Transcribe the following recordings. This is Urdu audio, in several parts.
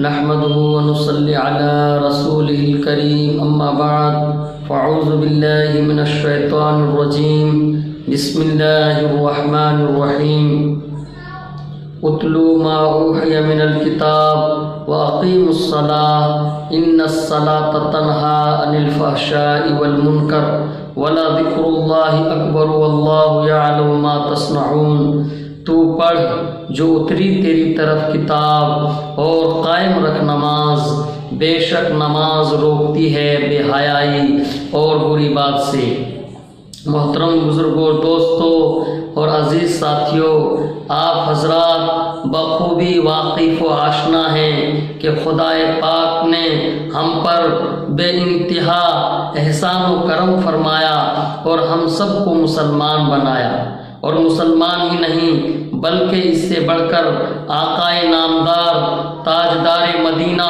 نحمده ونصلي على رسوله الكريم أما بعد فأعوذ بالله من الشيطان الرجيم بسم الله الرحمن الرحيم اتلوا ما أوحي من الكتاب وأقيموا الصلاة إن الصلاة تنهى عن الفحشاء والمنكر ولذكر الله أكبر والله يعلم ما تصنعون۔ تو پڑھ جو اتری تیری طرف کتاب اور قائم رکھ نماز، بے شک نماز روکتی ہے بے حیائی اور بری بات سے۔ محترم بزرگوں، دوستوں اور عزیز ساتھیوں، آپ حضرات بخوبی واقف و آشنا ہیں کہ خدا پاک نے ہم پر بے انتہا احسان و کرم فرمایا اور ہم سب کو مسلمان بنایا، اور مسلمان ہی نہیں بلکہ اس سے بڑھ کر آقائے نامدار تاجدار مدینہ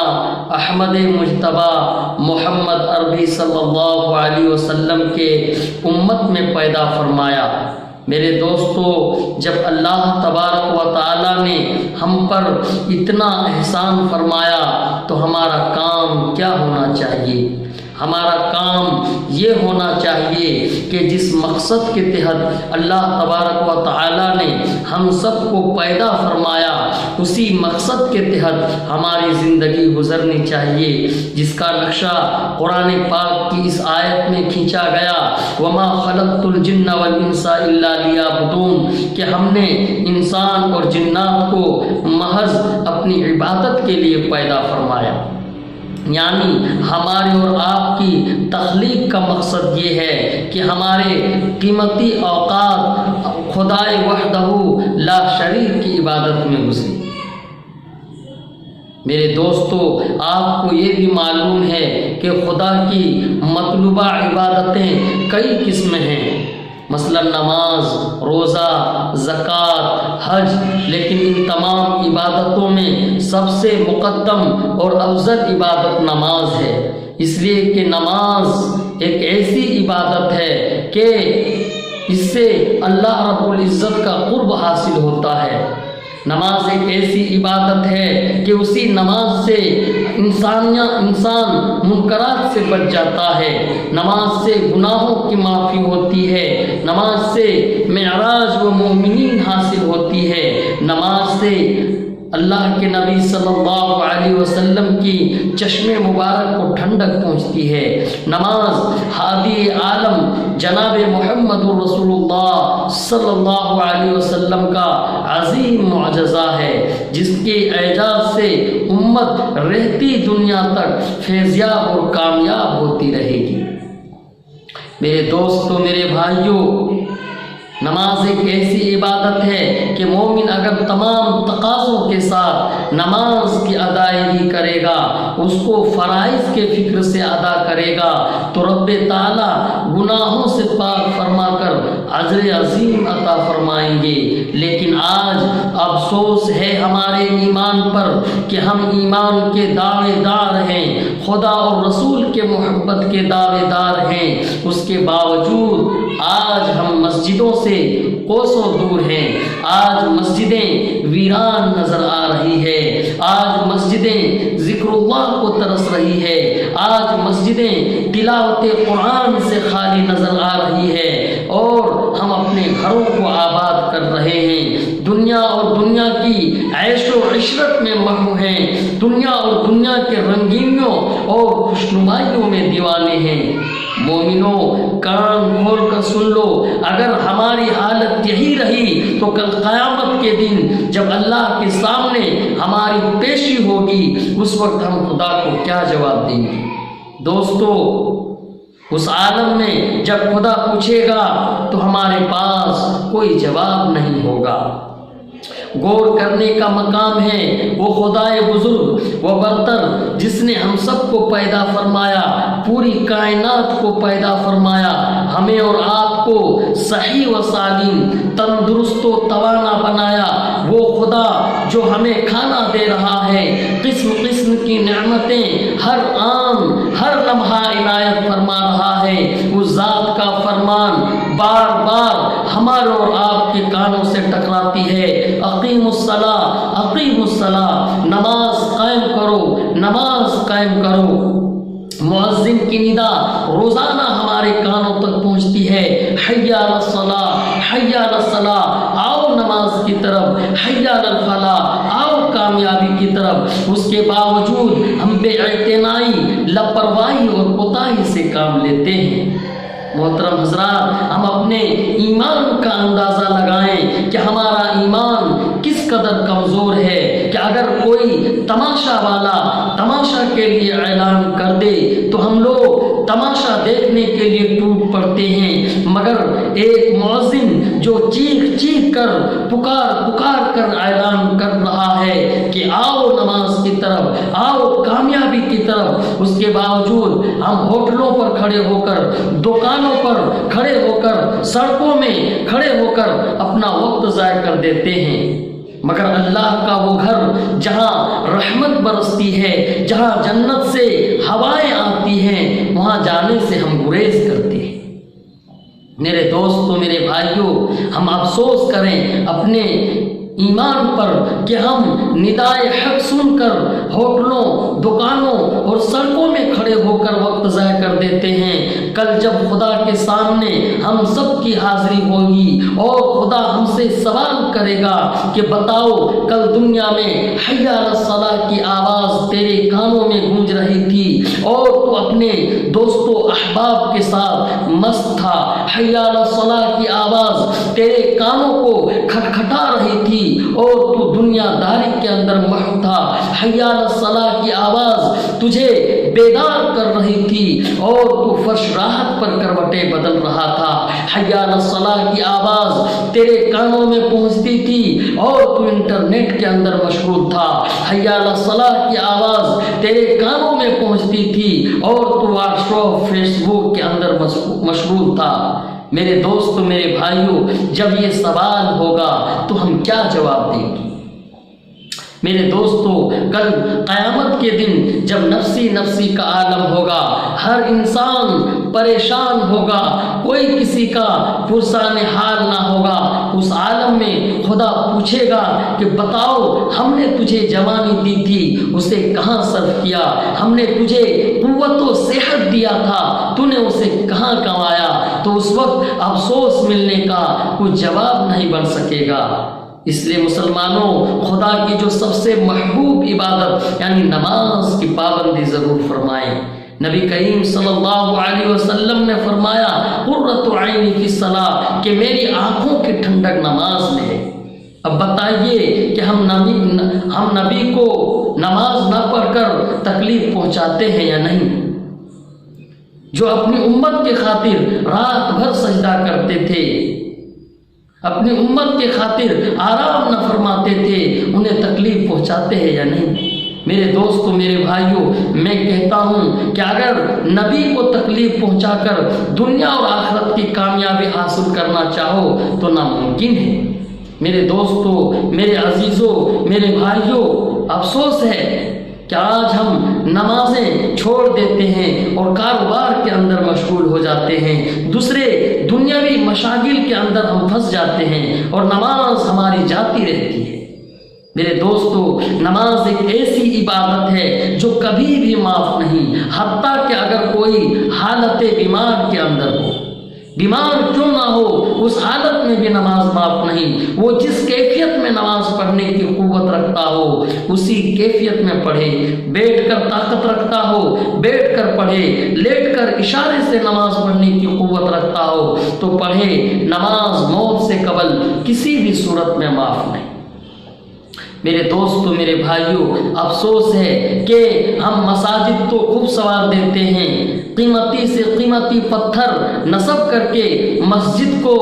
احمد مجتبی محمد عربی صلی اللہ علیہ وسلم کے امت میں پیدا فرمایا۔ میرے دوستو، جب اللہ تبارک و تعالیٰ نے ہم پر اتنا احسان فرمایا تو ہمارا کام کیا ہونا چاہیے؟ ہمارا کام یہ ہونا چاہیے کہ جس مقصد کے تحت اللہ تبارک و تعالیٰ نے ہم سب کو پیدا فرمایا اسی مقصد کے تحت ہماری زندگی گزرنی چاہیے، جس کا نقشہ قرآن پاک کی اس آیت میں کھینچا گیا، وَمَا خَلَقْتُ الْجِنَّ وَالْإِنسَ إِلَّا لِيَعْبُدُونَ، کہ ہم نے انسان اور جنات کو محض اپنی عبادت کے لیے پیدا فرمایا۔ یعنی ہمارے اور آپ کی تخلیق کا مقصد یہ ہے کہ ہمارے قیمتی اوقات خدائے وحدہ لا شریک کی عبادت میں گزرے۔ میرے دوستو، آپ کو یہ بھی معلوم ہے کہ خدا کی مطلوبہ عبادتیں کئی قسمیں ہیں، مثلا نماز، روزہ، زکوٰۃ، حج، لیکن ان تمام عبادتوں میں سب سے مقدم اور افضل عبادت نماز ہے، اس لیے کہ نماز ایک ایسی عبادت ہے کہ اس سے اللہ رب العزت کا قرب حاصل ہوتا ہے۔ نماز ایک ایسی عبادت ہے کہ اسی نماز سے انسان منکرات سے بچ جاتا ہے، نماز سے گناہوں کی معافی ہوتی ہے، نماز سے معراج و مومنین حاصل ہوتی ہے، نماز سے اللہ کے نبی صلی اللہ علیہ وسلم کی چشم مبارک کو ٹھنڈک پہنچتی ہے۔ نماز ہادی عالم جناب محمد رسول اللہ صلی اللہ علیہ وسلم کا عظیم معجزہ ہے، جس کے اعجاز سے امت رہتی دنیا تک فیضیاب اور کامیاب ہوتی رہے گی۔ میرے دوستو، میرے بھائیوں، نماز ایک ایسی عبادت ہے کہ مومن اگر تمام تقاضوں کے ساتھ نماز کی ادائیگی کرے گا، اس کو فرائض کے فکر سے ادا کرے گا، تو رب تعالیٰ گناہوں سے پاک فرما کر اجر عظیم عطا فرمائیں گے۔ لیکن آج افسوس ہے ہمارے ایمان پر کہ ہم ایمان کے دعوے دار ہیں، خدا اور رسول کے محبت کے دعوے دار ہیں، اس کے باوجود آج ہم مسجدوں سے کوسوں دور ہیں، آج مسجدیں ویران نظر آ رہی ہے، آج مسجدیں ذکر اللہ کو ترس رہی ہے، آج مسجدیں تلاوت قرآن سے خالی نظر آ رہی ہے، اور ہم اپنے گھروں کو آباد کر رہے ہیں، دنیا اور دنیا کی عیش و عشرت میں مغرور ہیں، دنیا اور دنیا کے رنگینیوں اور خوشنمائیوں میں دیوانے ہیں۔ مومنوں، کان کھول کر سن لو، اگر ہماری حالت یہی رہی تو کل قیامت کے دن جب اللہ کے سامنے ہماری پیشی ہوگی، اس وقت ہم خدا کو کیا جواب دیں گے؟ دوستو، اس عالم میں جب خدا پوچھے گا تو ہمارے پاس کوئی جواب نہیں ہوگا۔ غور کرنے کا مقام ہے وہ خدائے بزرگ و برتر جس نے ہم سب کو پیدا فرمایا، پوری کائنات کو پیدا فرمایا، ہمیں اور آپ کو صحیح و سالم، تندرست و توانا بنایا۔ وہ خدا جو ہمیں کھانا دے رہا ہے، قسم قسم کی نعمتیں ہر آن ہر لمحہ عنایت فرما رہا ہے، اس ذات کا فرمان بار بار ہمارے اور آپ کے کانوں سے ٹکراتی ہے، اقیم الصلاۃ، اقیم الصلاۃ، نماز قائم کرو، نماز قائم کرو۔ مؤذن کی ندا روزانہ ہمارے کانوں تک پہنچتی ہے، حی علی الصلاۃ، حی علی الصلاۃ، آؤ نماز کی طرف، حی علی الفلاح، آؤ کامیابی کی طرف۔ اس کے باوجود ہم بے اعتنائی، لاپرواہی اور کوتاہی سے کام لیتے ہیں۔ محترم حضرات، ہم اپنے ایمان کا اندازہ لگائیں کہ ہمارا ایمان کس قدر کمزور ہے کہ اگر کوئی تماشا والا تماشا کے لیے اعلان کر دے تو ہم لوگ تماشا دیکھنے کے لیے ٹوٹ پڑتے ہیں، مگر ایک مؤذن جو چیخ چیخ کر پکار کر اعلان کر رہا ہے کہ آؤ نماز کی طرف، آؤ کامیابی کی طرف، اس کے باوجود ہم ہوٹلوں پر کھڑے ہو کر، دکانوں پر کھڑے ہو کر، سڑکوں میں کھڑے ہو کر اپنا وقت ضائع کر دیتے ہیں۔ مگر اللہ کا وہ گھر جہاں رحمت برستی ہے، جہاں جنت سے ہوائیں آتی ہیں، وہاں جانے سے ہم گریز کرتے ہیں۔ میرے دوستو، میرے بھائیوں، ہم افسوس کریں اپنے ایمان پر کہ ہم ندائے حق سن کر ہوٹلوں، دکانوں اور سڑکوں میں کھڑے ہو کر وقت ضائع کر دیتے ہیں۔ کل جب خدا کے سامنے ہم سب کی حاضری ہوگی اور خدا ہم سے سوال کرے گا کہ بتاؤ کل دنیا میں حی علی الصلاۃ کی آواز تیرے کانوں میں گونج رہی تھی اور تو اپنے دوستوں احباب کے ساتھ مست تھا، حی علی الصلاۃ کی آواز تیرے کانوں کو کھٹکھٹا رہی تھی اور تو دنیا داری کے اندر محو تھا، حی علی الصلاۃ کی آواز تجھے بیدار کر رہی تھی اور تو فرش راحت پر کروٹیں بدل رہا تھا، حی علی الصلاۃ کی آواز تیرے کانوں میں پہنچتی تھی اور تو انٹرنیٹ کے اندر مشغول تھا، حی علی الصلاۃ کی آواز تیرے کانوں میں پہنچتی تھی اور تو واٹس ایپ، فیس بک کے اندر مشغول تھا۔ میرے دوست، میرے بھائیوں، جب یہ سوال ہوگا تو ہم کیا جواب دیں گے؟ میرے دوستو، کل قیامت کے دن جب نفسی نفسی کا عالم ہوگا، ہر انسان پریشان ہوگا، کوئی کسی کا پرسان حال نہ ہوگا، اس عالم میں خدا پوچھے گا کہ بتاؤ ہم نے تجھے جوانی دی تھی، اسے کہاں صرف کیا؟ ہم نے تجھے قوت و صحت دیا تھا، تو نے اسے کہاں کمایا؟ تو اس وقت افسوس ملنے کا کوئی جواب نہیں بن سکے گا۔ اس لیے مسلمانوں، خدا کی جو سب سے محبوب عبادت یعنی نماز کی پابندی ضرور فرمائیں۔ نبی کریم صلی اللہ علیہ وسلم نے فرمایا قرۃ عینی فی الصلاۃ، کہ میری آنکھوں کی ٹھنڈک نماز میں ہے۔ اب بتائیے کہ ہم نبی کو نماز نہ پڑھ کر تکلیف پہنچاتے ہیں یا نہیں؟ جو اپنی امت کے خاطر رات بھر سجدہ کرتے تھے، اپنی امت کے خاطر آرام نہ فرماتے تھے، انہیں تکلیف پہنچاتے ہیں یا نہیں؟ میرے دوستو، میرے بھائیوں، میں کہتا ہوں کہ اگر نبی کو تکلیف پہنچا کر دنیا اور آخرت کی کامیابی حاصل کرنا چاہو تو ناممکن ہے۔ میرے دوستو، میرے عزیزوں، میرے بھائیوں، افسوس ہے کہ آج ہم نمازیں چھوڑ دیتے ہیں اور کاروبار کے اندر مشغول ہو جاتے ہیں، دوسرے دنیاوی مشاغل کے اندر ہم پھنس جاتے ہیں اور نماز ہماری جاتی رہتی ہے۔ میرے دوستو، نماز ایک ایسی عبادت ہے جو کبھی بھی معاف نہیں، حتیٰ کہ اگر کوئی حالت بیمار کے اندر ہو، بیمار کیوں نہ ہو، اس حالت میں بھی نماز معاف نہیں۔ وہ جس کیفیت میں نماز پڑھنے کی قوت رکھتا ہو اسی کیفیت میں پڑھے، بیٹھ کر طاقت رکھتا ہو بیٹھ کر پڑھے، لیٹ کر اشارے سے نماز پڑھنے کی قوت رکھتا ہو تو پڑھے۔ نماز موت سے قبل کسی بھی صورت میں معاف نہیں۔ میرے دوستو، میرے بھائیوں، افسوس ہے کہ ہم مساجد تو خوب سوار دیتے ہیں، قیمتی سے قیمتی پتھر نصب کر کے مسجد کو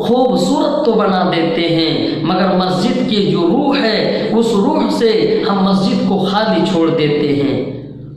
خوبصورت تو بنا دیتے ہیں، مگر مسجد کی جو روح ہے اس روح سے ہم مسجد کو خالی چھوڑ دیتے ہیں۔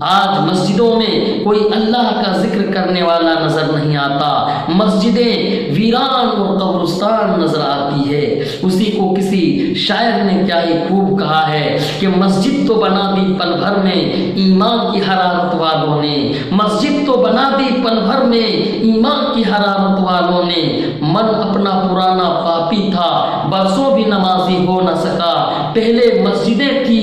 آج مسجدوں میں کوئی اللہ کا ذکر کرنے والا نظر نہیں آتا، مسجدیں ویران اور قبرستان نظر آتی ہے۔ اسی کو کسی شاعر نے کیا ہی خوب کہا ہے کہ مسجد تو بنا دی پل بھر میں ایمان کی حرارت والوں نے، مسجد تو بنا دی پل بھر میں ایمان کی حرارت والوں نے، من اپنا پرانا پاپی تھا برسوں بھی نمازی ہو نہ سکا، پہلے مسجدیں تھی